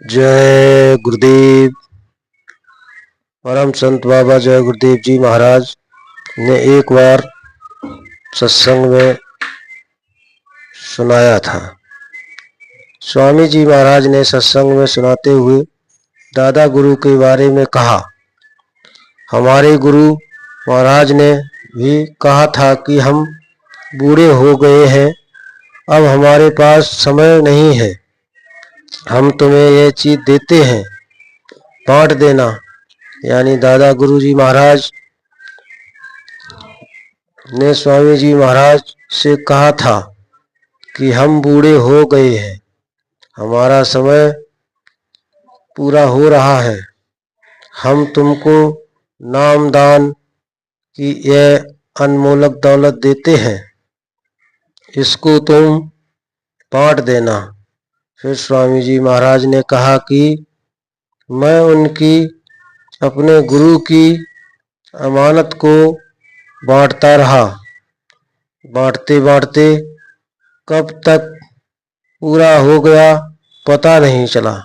जय गुरुदेव। परम संत बाबा जय गुरुदेव जी महाराज ने एक बार सत्संग में सुनाया था। स्वामी जी महाराज ने सत्संग में सुनाते हुए दादा गुरु के बारे में कहा। हमारे गुरु महाराज ने भी कहा था कि हम बूढ़े हो गए हैं, अब हमारे पास समय नहीं है, हम तुम्हें यह चीज देते हैं, बांट देना। यानी दादा गुरु जी महाराज ने स्वामी जी महाराज से कहा था कि हम बूढ़े हो गए हैं, हमारा समय पूरा हो रहा है, हम तुमको नाम दान की यह अनमोलक दौलत देते हैं, इसको तुम बांट देना। फिर स्वामी जी महाराज ने कहा कि मैं उनकी अपने गुरु की अमानत को बांटता रहा, बांटते बांटते कब तक पूरा हो गया पता नहीं चला।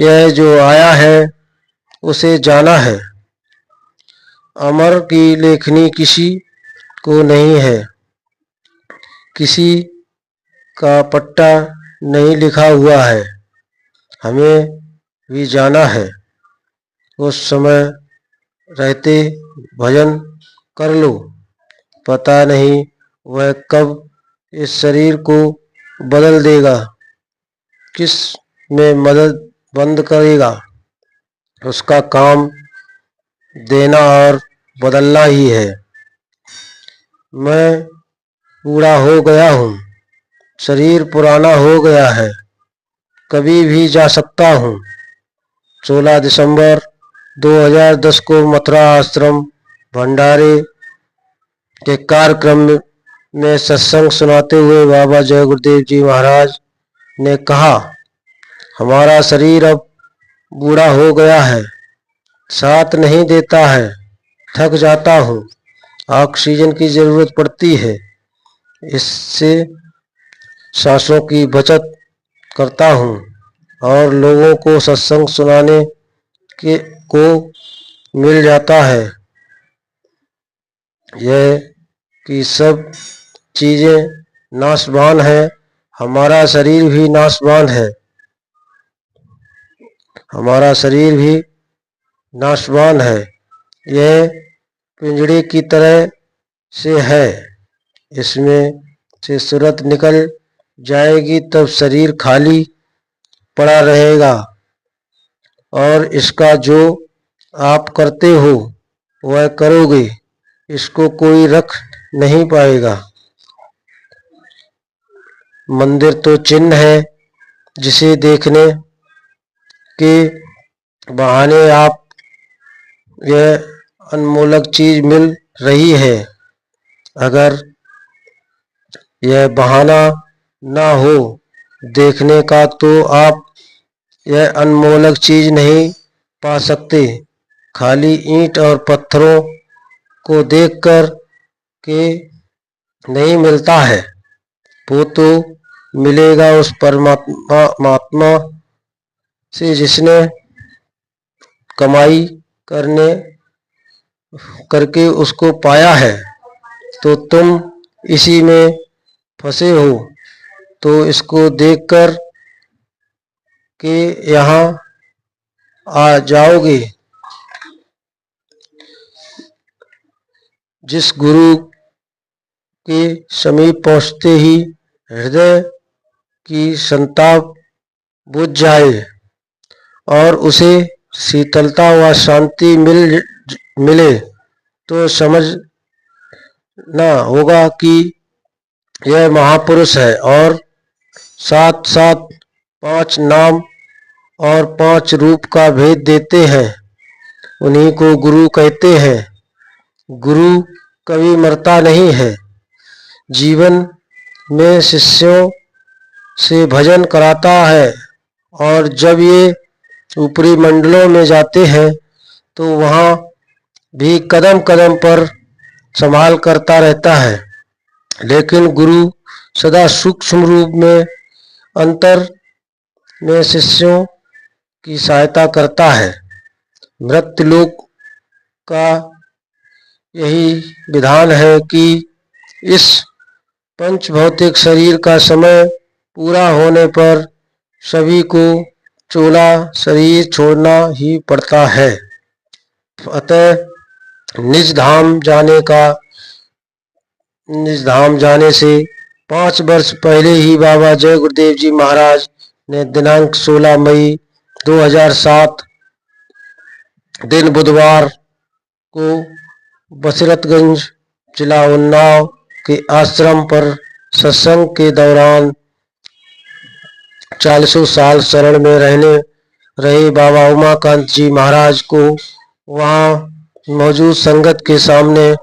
यह जो आया है उसे जाना है, अमर की लेखनी किसी को नहीं है, किसी का पट्टा नहीं लिखा हुआ है, हमें भी जाना है। उस समय रहते भजन कर लो, पता नहीं वह कब इस शरीर को बदल देगा, किस में मदद बंद करेगा। उसका काम देना और बदलना ही है। मैं बूढ़ा हो गया हूँ, शरीर पुराना हो गया है, कभी भी जा सकता हूँ। 16 दिसंबर 2010 को मथुरा आश्रम भंडारे के कार्यक्रम में सत्संग सुनाते हुए बाबा जय गुरुदेव जी महाराज ने कहा, हमारा शरीर अब बूढ़ा हो गया है, साथ नहीं देता है, थक जाता हूँ, ऑक्सीजन की जरूरत पड़ती है, इससे सांसों की बचत करता हूँ और लोगों को सत्संग सुनाने के को मिल जाता है। यह कि सब चीजें नाशवान है, हमारा शरीर भी नाशवान है, हमारा शरीर भी नाशवान है। यह पिंजड़े की तरह से है, इसमें से सूरत निकल जाएगी तब शरीर खाली पड़ा रहेगा और इसका जो आप करते हो वह करोगे, इसको कोई रख नहीं पाएगा। मंदिर तो चिन्ह है, जिसे देखने के बहाने आप यह अनमोलक चीज मिल रही है। अगर यह बहाना ना हो देखने का तो आप यह अनमोलक चीज नहीं पा सकते। खाली ईंट और पत्थरों को देखकर के नहीं मिलता है, वो तो मिलेगा उस परमात्मा से जिसने कमाई करके उसको पाया है। तो तुम इसी में फंसे हो, तो इसको देखकर के यहाँ आ जाओगे। जिस गुरु के समीप पहुँचते ही हृदय की संताप बुझ जाए और उसे शीतलता व शांति मिले तो समझना होगा कि यह महापुरुष है और साथ साथ 5 नाम और 5 रूप का भेद देते हैं। उन्हीं को गुरु कहते हैं। गुरु कभी मरता नहीं है, जीवन में शिष्यों से भजन कराता है और जब ये ऊपरी मंडलों में जाते हैं तो वहाँ भी कदम कदम पर संभाल करता रहता है। लेकिन गुरु सदा सूक्ष्म रूप में अंतर में शिष्यों की सहायता करता है। मृत्युलोक का यही विधान है कि इस पंच भौतिक शरीर का समय पूरा होने पर सभी को चोला शरीर छोड़ना ही पड़ता है। अतः निज धाम जाने से 5 वर्ष पहले ही बाबा जय गुरुदेव जी महाराज ने दिनांक 16 मई 2007 दिन बुधवार को बसरतगंज जिला उन्नाव के आश्रम पर सत्संग के दौरान 40 साल शरण में रहे बाबा उमाकांत जी महाराज को वहां मौजूद संगत के सामने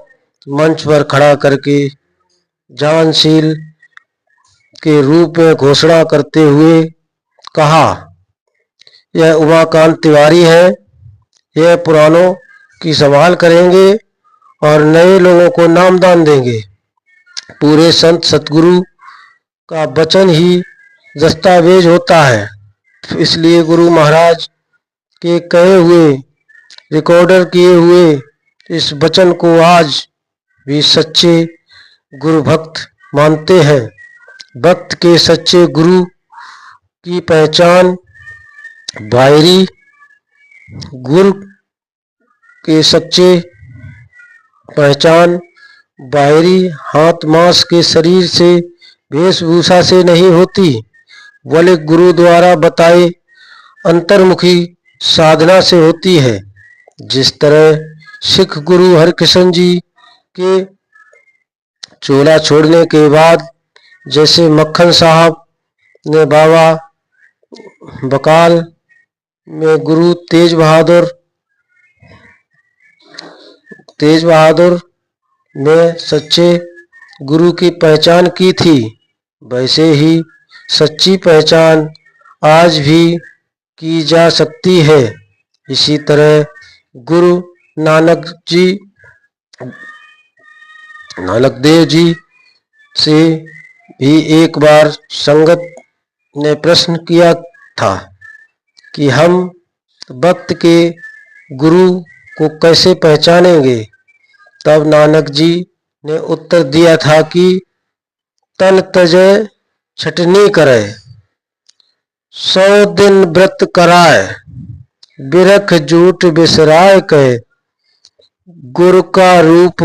मंच पर खड़ा करके जानशील के रूप में घोषणा करते हुए कहा, यह उमाकांत तिवारी है, यह पुरानों की संभाल करेंगे और नए लोगों को नामदान देंगे। पूरे संत सतगुरु का वचन ही दस्तावेज होता है, इसलिए गुरु महाराज के कहे हुए रिकॉर्डर किए हुए इस वचन को आज भी सच्चे गुरु भक्त मानते हैं। भक्त के सच्चे गुरु की पहचान बाहरी, गुरु के सच्चे पहचान बाहरी हाथ मांस के शरीर से वेशभूषा से नहीं होती, बल्कि गुरु द्वारा बताए अंतर्मुखी साधना से होती है। जिस तरह सिख गुरु हरकृष्ण जी के चोला छोड़ने के बाद जैसे मक्खन साहब ने बाबा बकाल में गुरु तेज बहादुर में सच्चे गुरु की पहचान की थी, वैसे ही सच्ची पहचान आज भी की जा सकती है। इसी तरह गुरु नानक देव जी से भी एक बार संगत ने प्रश्न किया था कि हम भक्त के गुरु को कैसे पहचानेंगे। तब नानक जी ने उत्तर दिया था कि तन तजे छटनी करे, 100 दिन व्रत कराए, बिरख झूठ बिसराए कहे, गुरु का रूप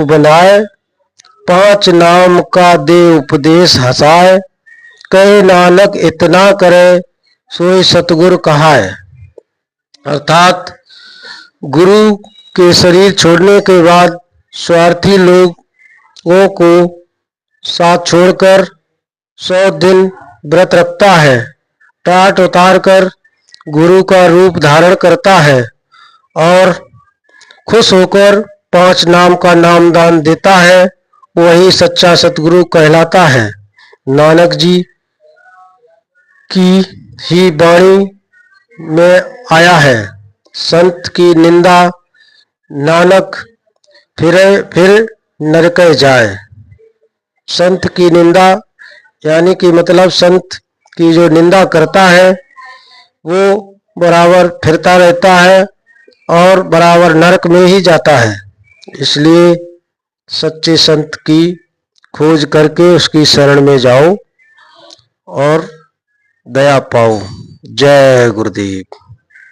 बनाए, 5 नाम का दे उपदेश हंसाए, कहे नानक इतना करे सोई सतगुरु कहाए। अर्थात गुरु के शरीर छोड़ने के बाद स्वार्थी लोगों को साथ छोड़कर 100 दिन व्रत रखता है, टाट उतार कर गुरु का रूप धारण करता है और खुश होकर 5 नाम का नामदान देता है, वही सच्चा सतगुरु कहलाता है। नानक जी की ही वाणी में आया है, संत की निंदा नानक फिर नरके जाए। संत की निंदा यानी कि मतलब संत की जो निंदा करता है वो बराबर फिरता रहता है और बराबर नरक में ही जाता है। इसलिए सच्चे संत की खोज करके उसकी शरण में जाओ और दया पाओ। जय गुरुदेव।